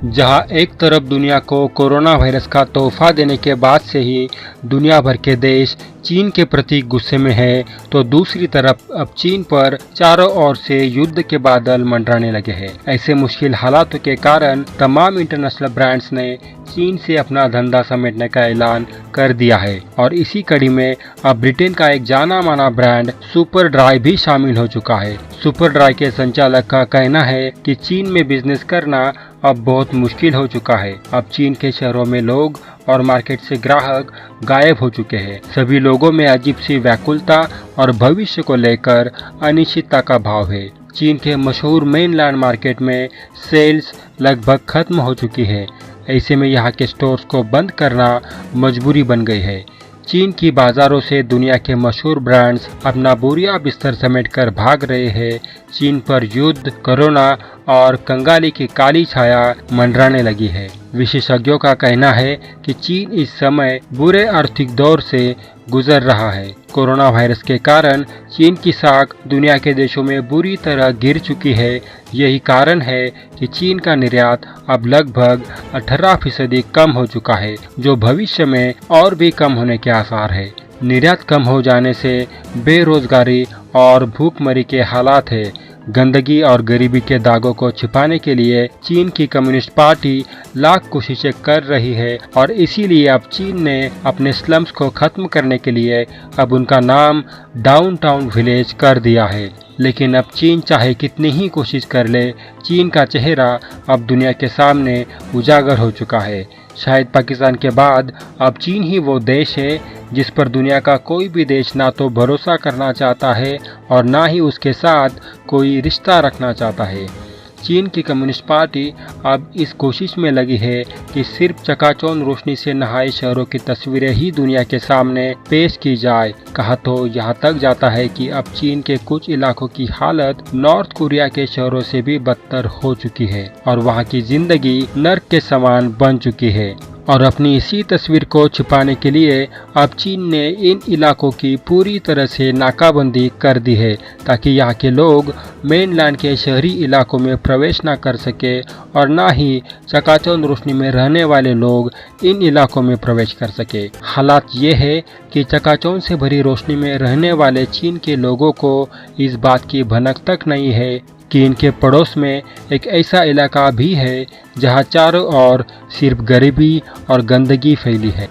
जहां एक तरफ दुनिया को कोरोना वायरस का तोहफा देने के बाद से ही दुनिया भर के देश चीन के प्रति गुस्से में है, तो दूसरी तरफ अब चीन पर चारों ओर से युद्ध के बादल मंडराने लगे हैं। ऐसे मुश्किल हालातों के कारण तमाम इंटरनेशनल ब्रांड्स ने चीन से अपना धंधा समेटने का ऐलान कर दिया है और इसी कड़ी में अब ब्रिटेन का एक जाना माना ब्रांड सुपर ड्राई भी शामिल हो चुका है। सुपर ड्राई के संचालक का कहना है कि चीन में बिजनेस करना अब बहुत मुश्किल हो चुका है। अब चीन के शहरों में लोग और मार्केट से ग्राहक गायब हो चुके हैं। सभी लोगों में अजीब सी व्याकुलता और भविष्य को लेकर अनिश्चितता का भाव है। चीन के मशहूर मेनलैंड मार्केट में सेल्स लगभग खत्म हो चुकी है। ऐसे में यहाँ के स्टोर्स को बंद करना मजबूरी बन गई है। चीन की बाजारों से दुनिया के मशहूर ब्रांड्स अपना बोरिया बिस्तर समेटकर भाग रहे हैं। चीन पर युद्ध, कोरोना और कंगाली की काली छाया मंडराने लगी है। विशेषज्ञों का कहना है कि चीन इस समय बुरे आर्थिक दौर से गुजर रहा है। कोरोना वायरस के कारण चीन की साख दुनिया के देशों में बुरी तरह गिर चुकी है। यही कारण है कि चीन का निर्यात अब लगभग 18% कम हो चुका है, जो भविष्य में और भी कम होने के आसार है। निर्यात कम हो जाने से बेरोजगारी और भूखमरी के हालात है। गंदगी और गरीबी के दागों को छिपाने के लिए चीन की कम्युनिस्ट पार्टी लाख कोशिशें कर रही है और इसीलिए अब चीन ने अपने स्लम्स को खत्म करने के लिए अब उनका नाम डाउनटाउन विलेज कर दिया है। लेकिन अब चीन चाहे कितनी ही कोशिश कर ले, चीन का चेहरा अब दुनिया के सामने उजागर हो चुका है। शायद पाकिस्तान के बाद अब चीन ही वो देश है जिस पर दुनिया का कोई भी देश ना तो भरोसा करना चाहता है और ना ही उसके साथ कोई रिश्ता रखना चाहता है। चीन की कम्युनिस्ट पार्टी अब इस कोशिश में लगी है कि सिर्फ चकाचौंध रोशनी से नहाए शहरों की तस्वीरें ही दुनिया के सामने पेश की जाए। कहा तो यहाँ तक जाता है कि अब चीन के कुछ इलाकों की हालत नॉर्थ कोरिया के शहरों से भी बदतर हो चुकी है और वहाँ की जिंदगी नर्क के समान बन चुकी है। और अपनी इसी तस्वीर को छिपाने के लिए अब चीन ने इन इलाकों की पूरी तरह से नाकाबंदी कर दी है ताकि यहाँ के लोग मेनलैंड के शहरी इलाकों में प्रवेश ना कर सके और ना ही चकाचौंध रोशनी में रहने वाले लोग इन इलाकों में प्रवेश कर सके। हालात ये है कि चकाचौंध से भरी रोशनी में रहने वाले चीन के लोगों को इस बात की भनक तक नहीं है कि इनके पड़ोस में एक ऐसा इलाका भी है जहां चारों ओर सिर्फ गरीबी और गंदगी फैली है।